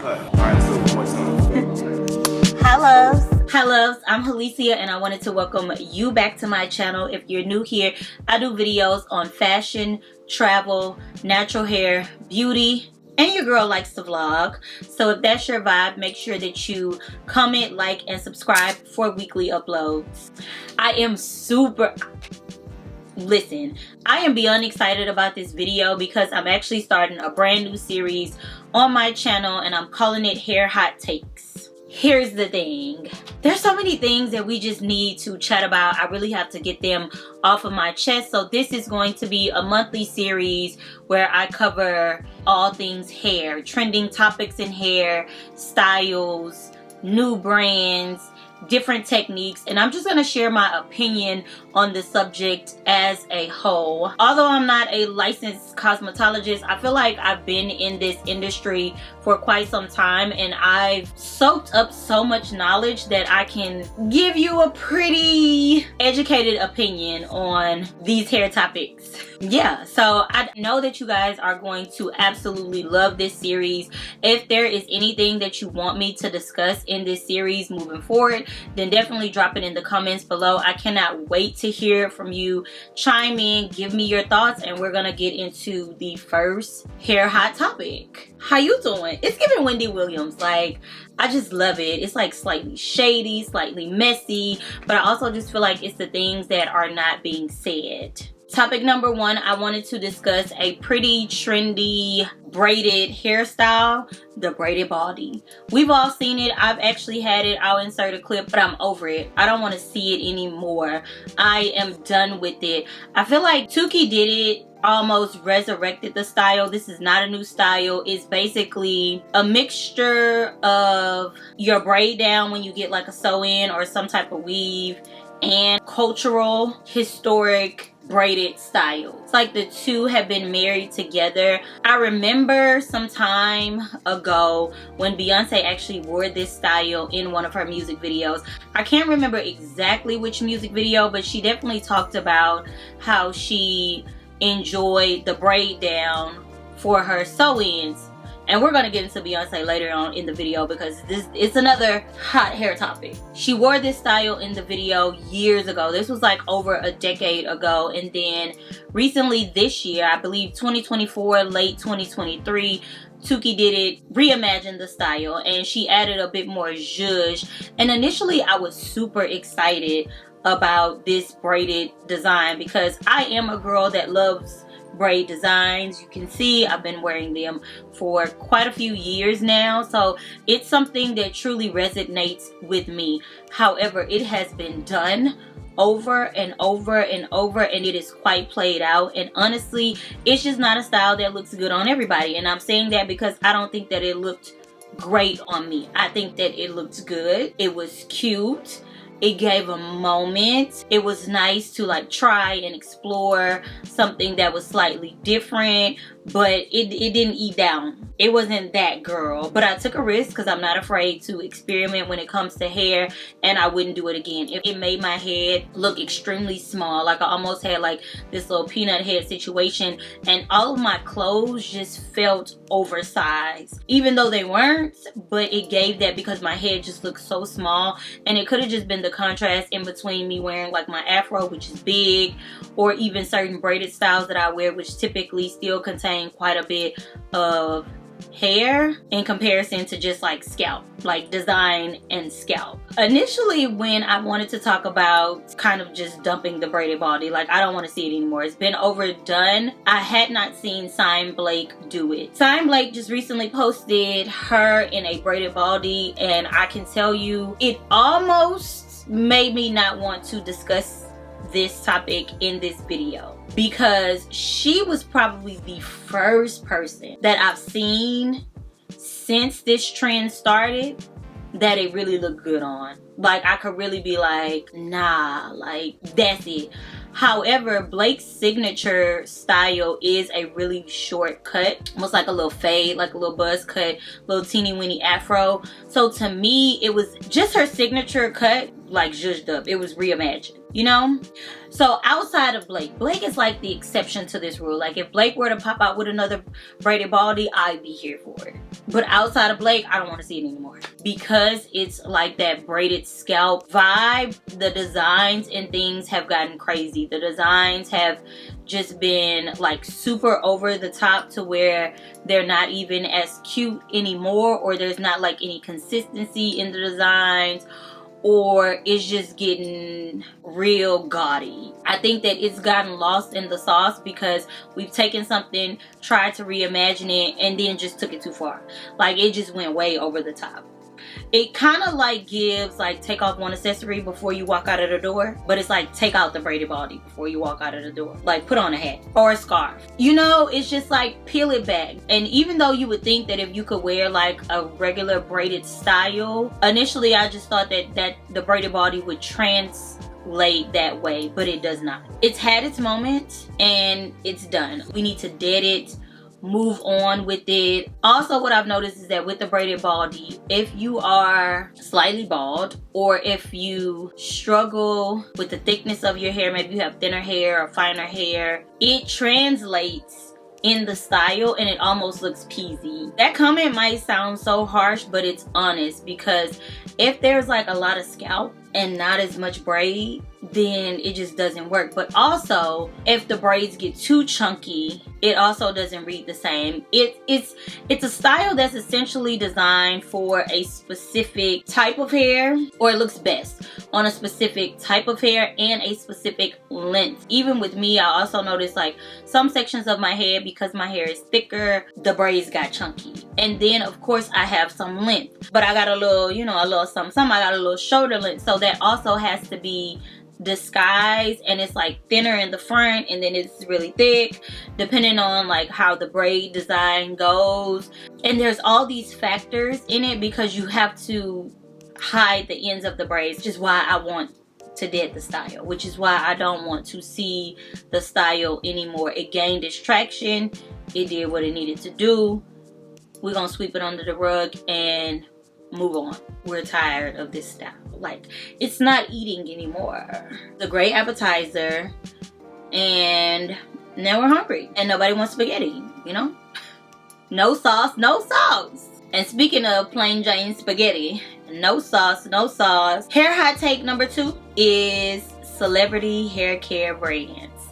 Hi loves. Hi loves, I'm Halicia and I wanted to welcome you back to my channel. If you're new here, I do videos on fashion, travel, natural hair, beauty, and your girl likes to vlog. So if that's your vibe, make sure that you comment, like, and subscribe for weekly uploads. I am beyond excited about this video because I'm actually starting a brand new series on my channel and I'm calling it Hair Hot Takes. Here's the thing. There's so many things that we just need to chat about. I really have to get them off of my chest. So this is going to be a monthly series where I cover all things hair, trending topics in hair, styles, new brands, different techniques, and I'm just going to share my opinion on the subject as a whole. Although I'm not a licensed cosmetologist, I feel like I've been in this industry for quite some time and I've soaked up so much knowledge that I can give you a pretty educated opinion on these hair topics. Yeah, so I know that you guys are going to absolutely love this series. If there is anything that you want me to discuss in this series moving forward, then definitely drop it in the comments below. I cannot wait to hear from you. Chime in, give me your thoughts, and we're gonna get into the first hair hot topic. How you doing? It's giving Wendy Williams. Like, I just love it. It's like slightly shady, slightly messy, but I also just feel like it's the things that are not being said. Topic number one, I wanted to discuss a pretty trendy braided hairstyle, the braided baldie. We've all seen it. I've actually had it. I'll insert a clip, but I'm over it. I don't want to see it anymore. I am done with it. I feel like Tookie did it, almost resurrected the style. This is not a new style. It's basically a mixture of your braid down when you get like a sew-in or some type of weave and cultural, historic braided style. It's like the two have been married together. I remember some time ago when Beyoncé actually wore this style in one of her music videos. I can't remember exactly which music video, but she definitely talked about how she enjoyed the braid down for her sew-ins. And we're going to get into Beyonce later on in the video because it's another hot hair topic. She wore this style in the video years ago. This was like over a decade ago. And then recently this year, I believe 2024, late 2023, Tookie did it, reimagined the style, and she added a bit more zhuzh. And initially I was super excited about this braided design because I am a girl that loves braid designs. You can see I've been wearing them for quite a few years now, so it's something that truly resonates with me. However, it has been done over and over and over, and it is quite played out, and honestly it's just not a style that looks good on everybody. And I'm saying that because I don't think that it looked great on me. I think that it looked good. It was cute. It gave a moment. It was nice to like try and explore something that was slightly different, but it didn't eat down. It wasn't that girl, but I took a risk because I'm not afraid to experiment when it comes to hair, and I wouldn't do it again. It made my head look extremely small. Like I almost had like this little peanut head situation, and all of my clothes just felt oversized, even though they weren't, but it gave that because my head just looked so small. And it could have just been the contrast in between me wearing like my afro, which is big, or even certain braided styles that I wear, which typically still contain quite a bit of hair in comparison to just like scalp, like design and scalp. Initially, when I wanted to talk about kind of just dumping the braided baldie, like I don't want to see it anymore, it's been overdone. I had not seen Sign Blake do it. Sign Blake just recently posted her in a braided baldie, and I can tell you it almost made me not want to discuss this topic in this video, because she was probably the first person that I've seen since this trend started that it really looked good on. Like I could really be like, nah, like that's it. However, Blake's signature style is a really short cut, almost like a little fade, like a little buzz cut, little teeny weeny afro. So to me, it was just her signature cut, like zhuzhed up. It was reimagined. you know? So outside of Blake is like the exception to this rule. Like if Blake were to pop out with another braided baldie, I'd be here for it. But outside of Blake, I don't want to see it anymore. Because it's like that braided scalp vibe, the designs and things have gotten crazy. The designs have just been like super over the top to where they're not even as cute anymore, or there's not like any consistency in the designs, or it's just getting real gaudy. I think that it's gotten lost in the sauce because we've taken something, tried to reimagine it, and then just took it too far. Like it just went way over the top. It kind of like gives like take off one accessory before you walk out of the door, but it's like take out the braided baldie before you walk out of the door. Like put on a hat or a scarf. You know, it's just like peel it back. And even though you would think that if you could wear like a regular braided style, initially I just thought that the braided baldie would translate that way, but it does not. It's had its moment and it's done. We need to dead it, move on with it. Also, what I've noticed is that with the braided baldie, if you are slightly bald, or if you struggle with the thickness of your hair, maybe you have thinner hair or finer hair, it translates in the style and it almost looks peasy. That comment might sound so harsh, but it's honest, because if there's like a lot of scalp and not as much braid, then it just doesn't work. But also, if the braids get too chunky, it also doesn't read the same. It's a style that's essentially designed for a specific type of hair, or it looks best on a specific type of hair and a specific length. Even with me, I also noticed like some sections of my head, because my hair is thicker, the braids got chunky. And then of course I have some length, but I got a little, you know, a little something. I got a little shoulder length, so that also has to be disguised, and it's like thinner in the front and then it's really thick depending on like how the braid design goes. And there's all these factors in it because you have to hide the ends of the braids, which is why I want to dead the style, which is why I don't want to see the style anymore. It gained its traction, it did what it needed to do. We're gonna sweep it under the rug and move on. We're tired of this style. Like, it's not eating anymore. The great appetizer, and now we're hungry and nobody wants spaghetti, you know? No sauce, no sauce. And speaking of plain Jane spaghetti, no sauce, no sauce. Hair hot take number 2 is celebrity hair care brands.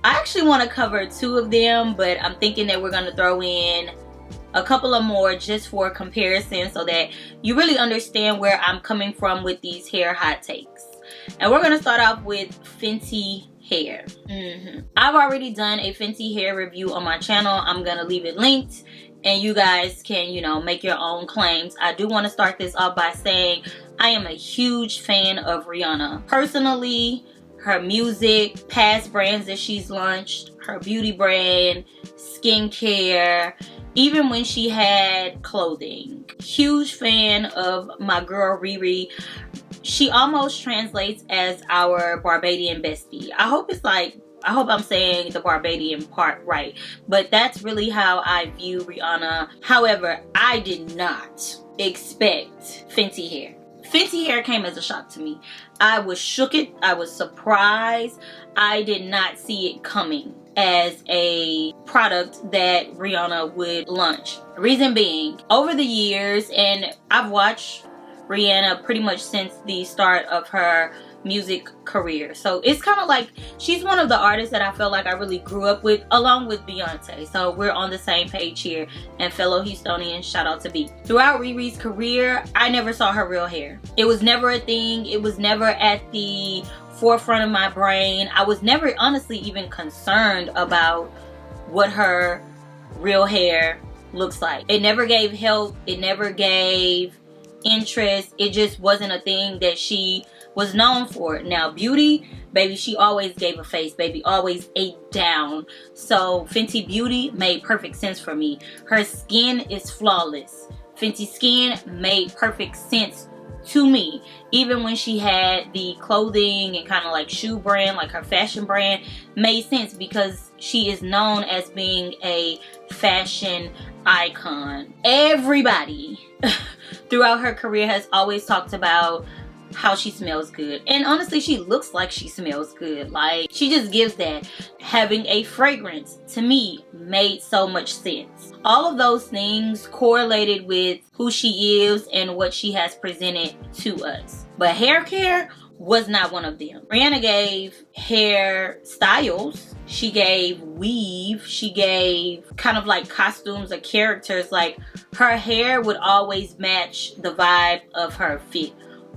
I actually want to cover 2 of them, but I'm thinking that we're going to throw in a couple of more just for comparison, so that you really understand where I'm coming from with these hair hot takes. And we're going to start off with Fenty Hair. I've already done a Fenty Hair review on my channel. I'm going to leave it linked, and you guys can, you know, make your own claims. I do want to start this off by saying I am a huge fan of Rihanna. Personally, her music, past brands that she's launched, her beauty brand, skincare, even when she had clothing. Huge fan of my girl Riri. She almost translates as our Barbadian bestie. I hope I'm saying the Barbadian part right, but that's really how I view Rihanna. However, I did not expect Fenty Hair. Fenty Hair came as a shock to me. I was shook it. I was surprised. I did not see it coming as a product that Rihanna would launch. Reason being, over the years, and I've watched Rihanna pretty much since the start of her music career. So it's kind of like she's one of the artists that I feel like I really grew up with, along with Beyoncé. So we're on the same page here. And fellow Houstonian, shout out to B. Throughout Riri's career, I never saw her real hair. It was never a thing. It was never at the forefront of my brain. I was never honestly even concerned about what her real hair looks like. It never gave help. It never gave interest. It just wasn't a thing that she was known for. Now beauty, baby, she always gave a face, baby, always ate down. So Fenty Beauty made perfect sense for me. Her skin is flawless. Fenty Skin made perfect sense to me. Even when she had the clothing and kind of like shoe brand, like her fashion brand, made sense because she is known as being a fashion icon. Everybody throughout her career has always talked about how she smells good. And honestly, she looks like she smells good. Like, she just gives that. Having a fragrance, to me, made so much sense. All of those things correlated with who she is and what she has presented to us. But hair care was not one of them. Rihanna gave hair styles. She gave weave. She gave kind of like costumes or characters. Like, her hair would always match the vibe of her fit.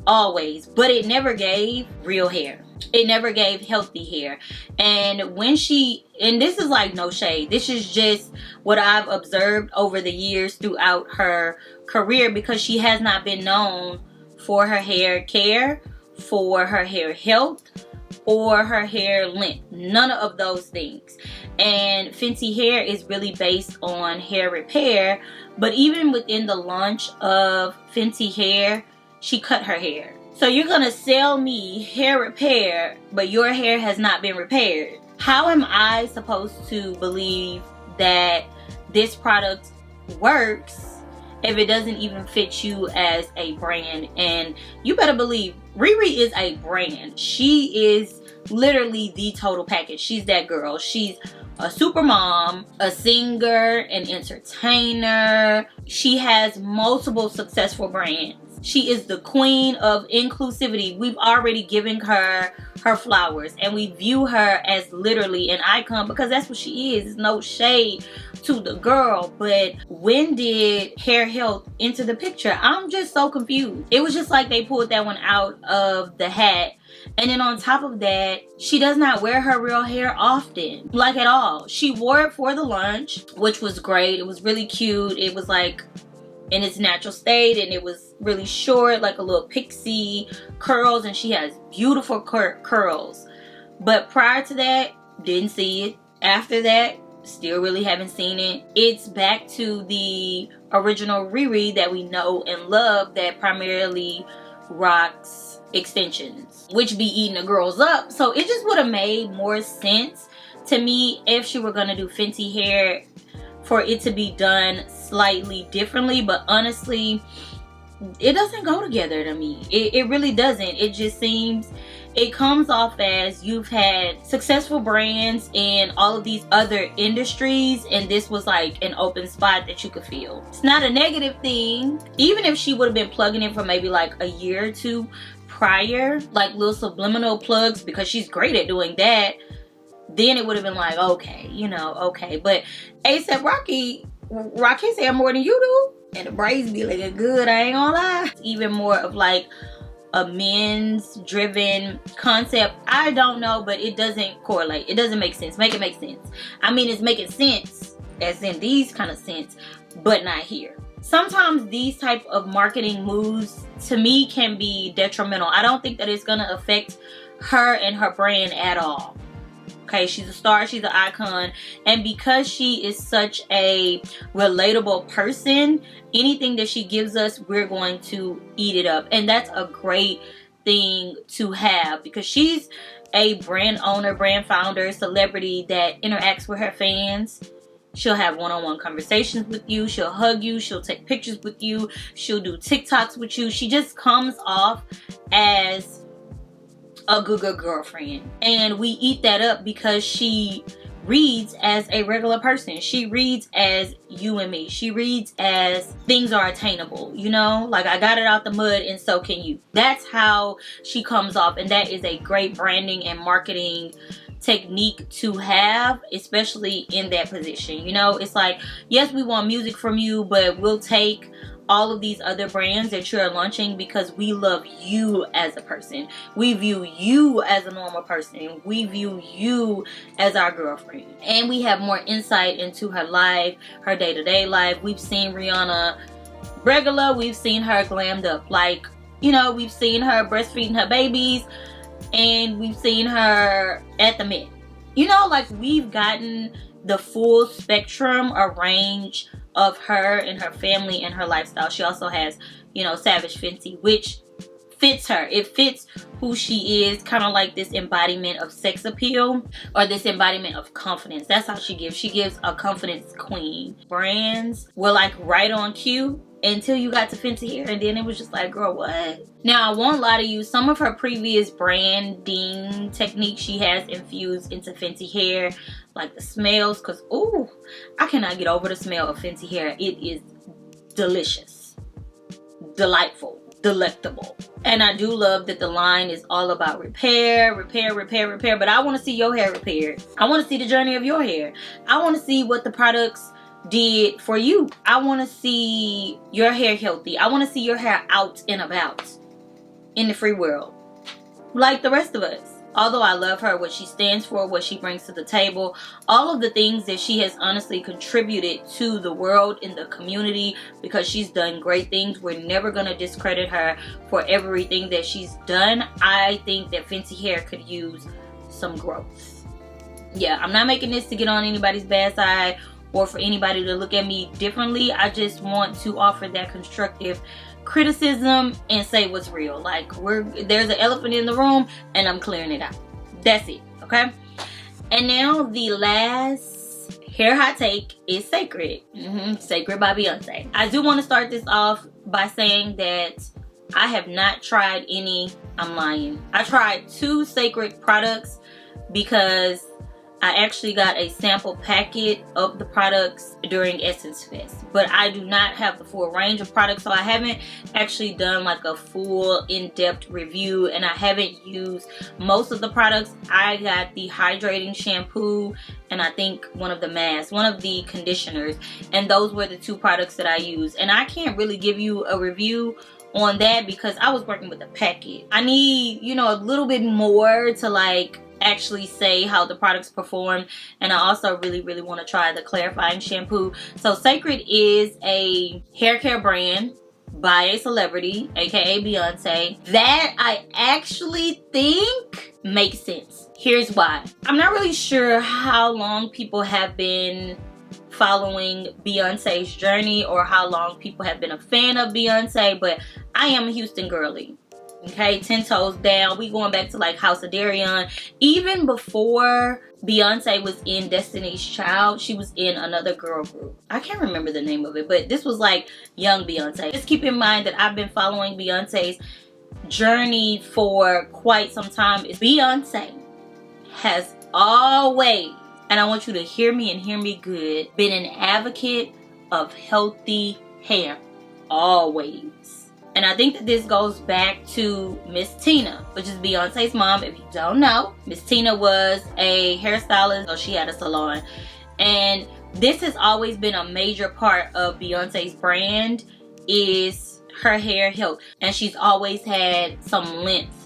Always. But it never gave real hair. It never gave healthy hair. And when she, and this is like no shade, this is just what I've observed over the years throughout her career, because she has not been known for her hair care, for her hair health, or her hair length. None of those things. And Fenty Hair is really based on hair repair. But even within the launch of Fenty Hair, she cut her hair. So you're gonna sell me hair repair, but your hair has not been repaired. How am I supposed to believe that this product works if it doesn't even fit you as a brand? And you better believe Riri is a brand. She is literally the total package. She's that girl. She's a super mom, a singer, an entertainer. She has multiple successful brands. She is the queen of inclusivity. We've already given her her flowers, and we view her as literally an icon, because that's what she is. There's no shade to the girl. But when did hair health enter the picture? I'm just so confused. It was just like they pulled that one out of the hat. And then on top of that, she does not wear her real hair often, like at all. She wore it for the lunch, which was great. It was really cute. It was like in its natural state, and it was really short, like a little pixie curls, and she has beautiful curls. But prior to that, didn't see it. After that, still really haven't seen it. It's back to the original Riri that we know and love, that primarily rocks extensions, which be eating the girls up. So it just would have made more sense to me if she were gonna do Fenty Hair, for it to be done slightly differently. But honestly, it doesn't go together to me. It really doesn't. It just seems, it comes off as you've had successful brands in all of these other industries, and this was like an open spot that you could fill. It's not a negative thing. Even if she would have been plugging in for maybe like a year or two prior, like little subliminal plugs, because she's great at doing that, then it would have been like, okay, you know, okay. But ASAP Rocky his hair more than you do, and the braids be looking good, I ain't gonna lie. It's even more of like a men's driven concept. I don't know, but it doesn't correlate. It doesn't make sense. Make it make sense. I mean, it's making sense as in these kind of sense, but not here. Sometimes these type of marketing moves to me can be detrimental. I don't think that it's gonna affect her and her brand at all. Okay, she's a star, she's an icon, and because she is such a relatable person, anything that she gives us, we're going to eat it up. And that's a great thing to have, because she's a brand owner, brand founder, celebrity that interacts with her fans. She'll have one-on-one conversations with you. She'll hug you. She'll take pictures with you. She'll do TikToks with you. She just comes off as a good girlfriend, and we eat that up because she reads as a regular person. She reads as you and me. She reads as things are attainable, you know, like I got it out the mud and so can you. That's how she comes off, and that is a great branding and marketing technique to have, especially in that position. You know, it's like, yes, we want music from you, but we'll take all of these other brands that you're launching because we love you as a person. We view you as a normal person. We view you as our girlfriend. And we have more insight into her life, her day-to-day life. We've seen Rihanna regular. We've seen her glammed up. Like, you know, we've seen her breastfeeding her babies, and we've seen her at the Met. You know, like, we've gotten the full spectrum or range of her and her family and her lifestyle. She also has, you know, Savage Fenty, which fits her. It fits who she is, kind of like this embodiment of sex appeal or this embodiment of confidence. That's how she gives. She gives a confidence queen. Brands were like right on cue until you got to Fenty Hair, and then it was just like, girl, what? Now, I won't lie to you, some of her previous branding techniques she has infused into Fenty Hair, like the smells, because, ooh, I cannot get over the smell of Fenty Hair. It is delicious, delightful, delectable. And I do love that the line is all about repair, repair, repair, repair. But I want to see your hair repaired. I want to see the journey of your hair. I want to see what the products did for you. I want to see your hair healthy. I want to see your hair out and about in the free world, like the rest of us. Although I love her, what she stands for, what she brings to the table, all of the things that she has honestly contributed to the world and the community, because she's done great things. We're never going to discredit her for everything that she's done. I think that Fenty Hair could use some growth. Yeah, I'm not making this to get on anybody's bad side or for anybody to look at me differently. I just want to offer that constructive criticism and say what's real. Like, there's an elephant in the room and I'm clearing it out. That's it, okay? And now the last hair hot take is Cecred. Cecred by Beyonce. I do want to start this off by saying that I have not tried any. I'm lying. I tried 2 Cecred products because I actually got a sample packet of the products during Essence Fest, but I do not have the full range of products, so I haven't actually done like a full in-depth review, and I haven't used most of the products. I got the hydrating shampoo and I think one of the masks, one of the conditioners, and those were the 2 products that I used. And I can't really give you a review on that because I was working with a packet. I need, you know, a little bit more to like actually say how the products perform, and I also really want to try the clarifying shampoo. So Cecred is a hair care brand by a celebrity, aka Beyonce, that I actually think makes sense. Here's why. I'm not really sure how long people have been following Beyonce's journey or how long people have been a fan of Beyonce, but I am a Houston girly. Okay, 10 toes down. We going back to like House of Darion. Even before Beyonce was in Destiny's Child, she was in another girl group. I can't remember the name of it, but this was like young Beyonce. Just keep in mind that I've been following Beyonce's journey for quite some time. Beyonce has always, and I want you to hear me and hear me good, been an advocate of healthy hair. Always. And I think that this goes back to Miss Tina, which is Beyonce's mom. If you don't know, Miss Tina was a hairstylist, so she had a salon. And this has always been a major part of Beyonce's brand, is her hair health. And she's always had some length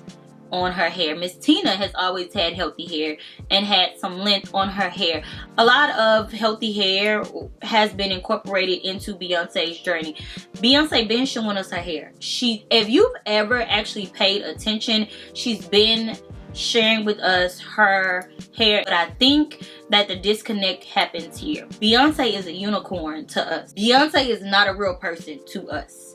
on her hair. Miss Tina has always had healthy hair and had some length on her hair. A lot of healthy hair has been incorporated into Beyonce's journey. Beyonce been showing us her hair. If you've ever actually paid attention, she's been sharing with us her hair. But I think that the disconnect happens here. Beyonce is a unicorn to us. Beyonce is not a real person to us.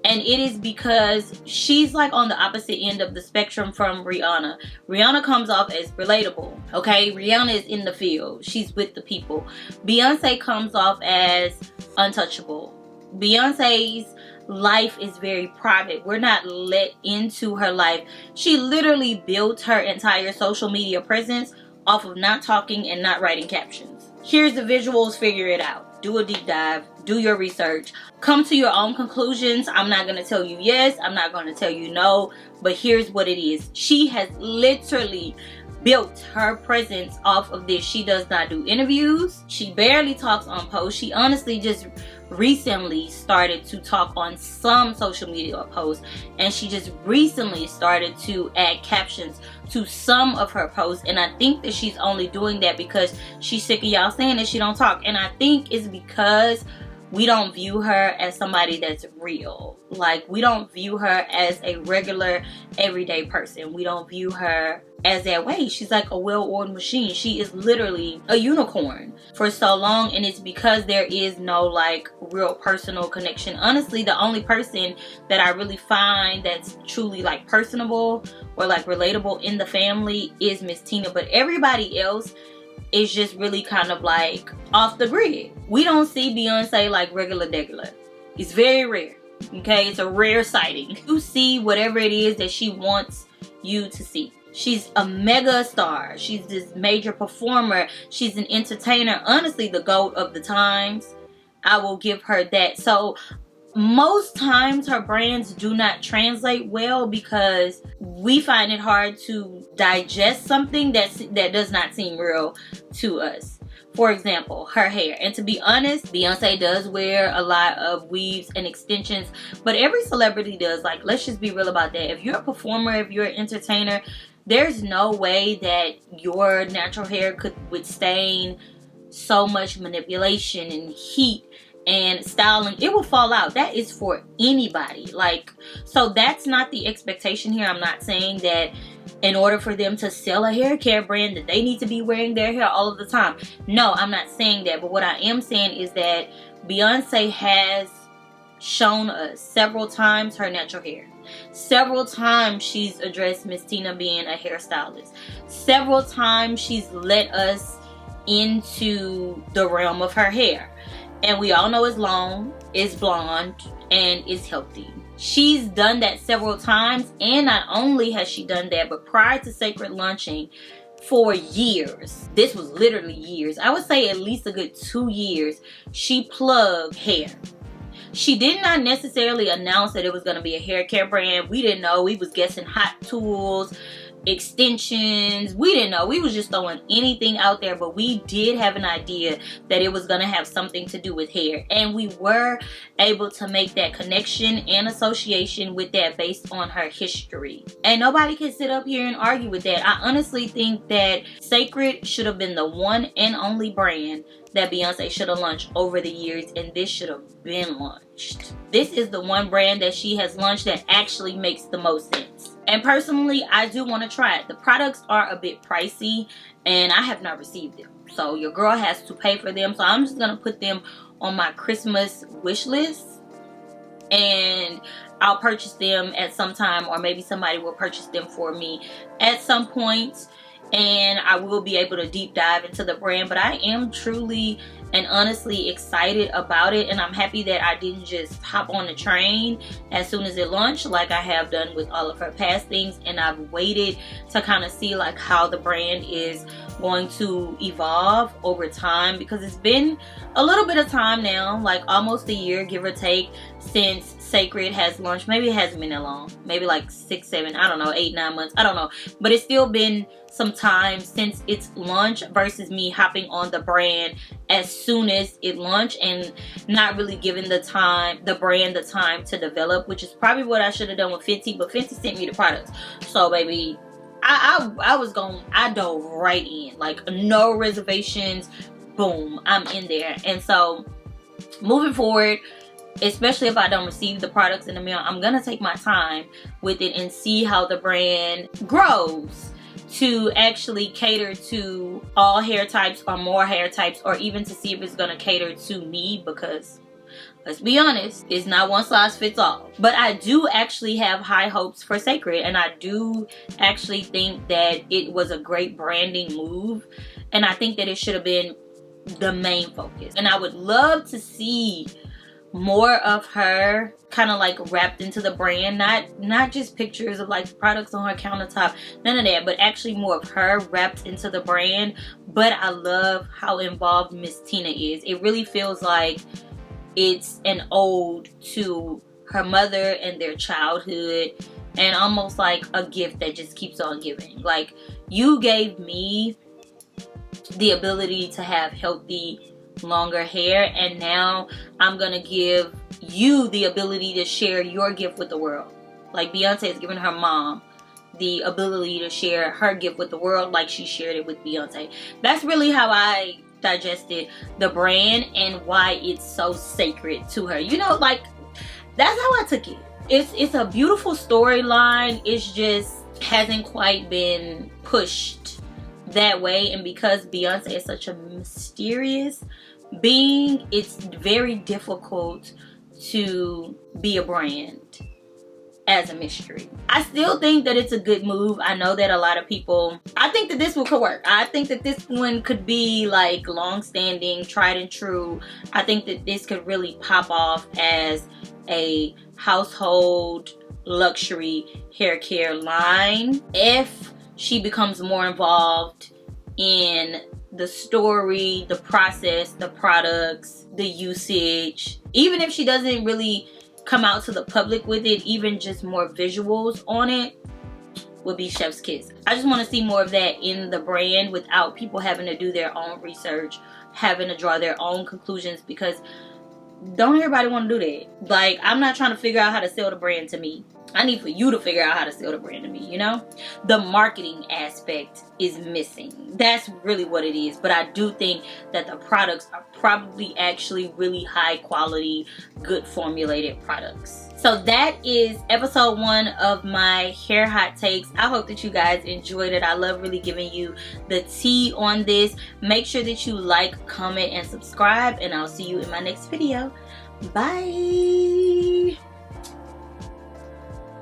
And it is because she's like on the opposite end of the spectrum from Rihanna. Rihanna comes off as relatable, okay? Rihanna is in the field. She's with the people. Beyonce comes off as untouchable. Beyonce's life is very private. We're not let into her life. She literally built her entire social media presence off of not talking and not writing captions. Here's the visuals, figure it out. Do a deep dive, do your research, come to your own conclusions. I'm not going to tell you yes, I'm not going to tell you no, but here's what it is. She has literally built her presence off of this. She does not do interviews. She barely talks on posts. She honestly just recently started to talk on some social media posts, and she just recently started to add captions to some of her posts. And I think that she's only doing that because she's sick of y'all saying that she don't talk. And I think it's because we don't view her as somebody that's real. Like, we don't view her as a regular, everyday person. We don't view her as that way. She's like a well-oiled machine. She is literally a unicorn for so long, and it's because there is no like real personal connection. Honestly, the only person that I really find that's truly like personable or like relatable in the family is Miss Tina, but everybody else is just really kind of like off the grid. We don't see Beyonce like regular degular. It's very rare. Okay, it's a rare sighting. You see whatever it is that she wants you to see. She's a mega star. She's this major performer. She's an entertainer. Honestly, the GOAT of the times. I will give her that. So most times her brands do not translate well because we find it hard to digest something that does not seem real to us. For example, her hair. And to be honest, Beyonce does wear a lot of weaves and extensions, but every celebrity does. Like, let's just be real about that. If you're a performer, if you're an entertainer, there's no way that your natural hair could withstand so much manipulation and heat and styling. It will fall out. That is for anybody. Like, so that's not the expectation here. I'm not saying that in order for them to sell a hair care brand that they need to be wearing their hair all of the time. No, I'm not saying that. But what I am saying is that Beyonce has shown us several times her natural hair. Several times she's addressed Miss Tina being a hairstylist. Several times she's let us into the realm of her hair. And we all know it's long, it's blonde, and it's healthy. She's done that several times, and not only has she done that, but prior to Cecred launching, for years, this was literally years, I would say at least a good 2 years, she plugged hair. She did not necessarily announce that it was going to be a hair care brand. We didn't know. We was guessing hot tools, extensions. We didn't know. We was just throwing anything out there, but we did have an idea that it was going to have something to do with hair, and we were able to make that connection and association with that based on her history. And nobody can sit up here and argue with that. I honestly think that Cecred should have been the one and only brand that Beyonce should have launched over the years, and this should have been launched. This is the one brand that she has launched that actually makes the most sense. And personally, I do want to try it. The products are a bit pricey, and I have not received them. So your girl has to pay for them. So I'm just going to put them on my Christmas wish list, and I'll purchase them at some time, or maybe somebody will purchase them for me at some point. And I will be able to deep dive into the brand. But I am truly and honestly excited about it, and I'm happy that I didn't just hop on the train as soon as it launched like I have done with all of her past things. And I've waited to kind of see like how the brand is going to evolve over time, because it's been a little bit of time now, like almost a year, give or take, since Cecred has launched. Maybe it hasn't been that long, maybe like 6, 7, I don't know, 8, 9 months, I don't know, but it's still been some time since its launch versus me hopping on the brand as soon as it launched and not really giving the brand the time to develop, which is probably what I should have done with Fenty. But Fenty sent me the products, so baby, I dove right in, like no reservations, boom, I'm in there. And so moving forward, especially if I don't receive the products in the mail, I'm gonna take my time with it and see how the brand grows to actually cater to all hair types or more hair types, or even to see if it's gonna cater to me, because let's be honest, it's not one size fits all. But I do actually have high hopes for Cecred, and I do actually think that it was a great branding move, and I think that it should have been the main focus. And I would love to see more of her kind of like wrapped into the brand, not just pictures of like products on her countertop, none of that, but actually more of her wrapped into the brand. But I love how involved Miss Tina is. It really feels like it's an ode to her mother and their childhood, and almost like a gift that just keeps on giving. Like, you gave me the ability to have healthy, longer hair, and now I'm gonna give you the ability to share your gift with the world. Like Beyonce has given her mom the ability to share her gift with the world, like she shared it with Beyonce. That's really how I digested the brand and why it's so sacred to her. You know, like, that's how I took it. It's a beautiful storyline. It's just hasn't quite been pushed that way, and because Beyonce is such a mysterious being, it's very difficult to be a brand. as a mystery. I still think that it's a good move. I know that a lot of people, I think that this one could work. I think that this one could be like long-standing, tried and true. I think that this could really pop off as a household luxury hair care line if she becomes more involved in the story, the process, the products, the usage. Even if she doesn't really come out to the public with it, even just more visuals on it would be chef's kiss. I just want to see more of that in the brand without people having to do their own research, having to draw their own conclusions, because don't everybody want to do that. Like, I'm not trying to figure out how to sell the brand to me. I need for you to figure out how to sell the brand to me, you know? The marketing aspect is missing. That's really what it is. But I do think that the products are probably actually really high quality, good formulated products. So that is episode 1 of my hair hot takes. I hope that you guys enjoyed it. I love really giving you the tea on this. Make sure that you like, comment, and subscribe, and I'll see you in my next video. Bye.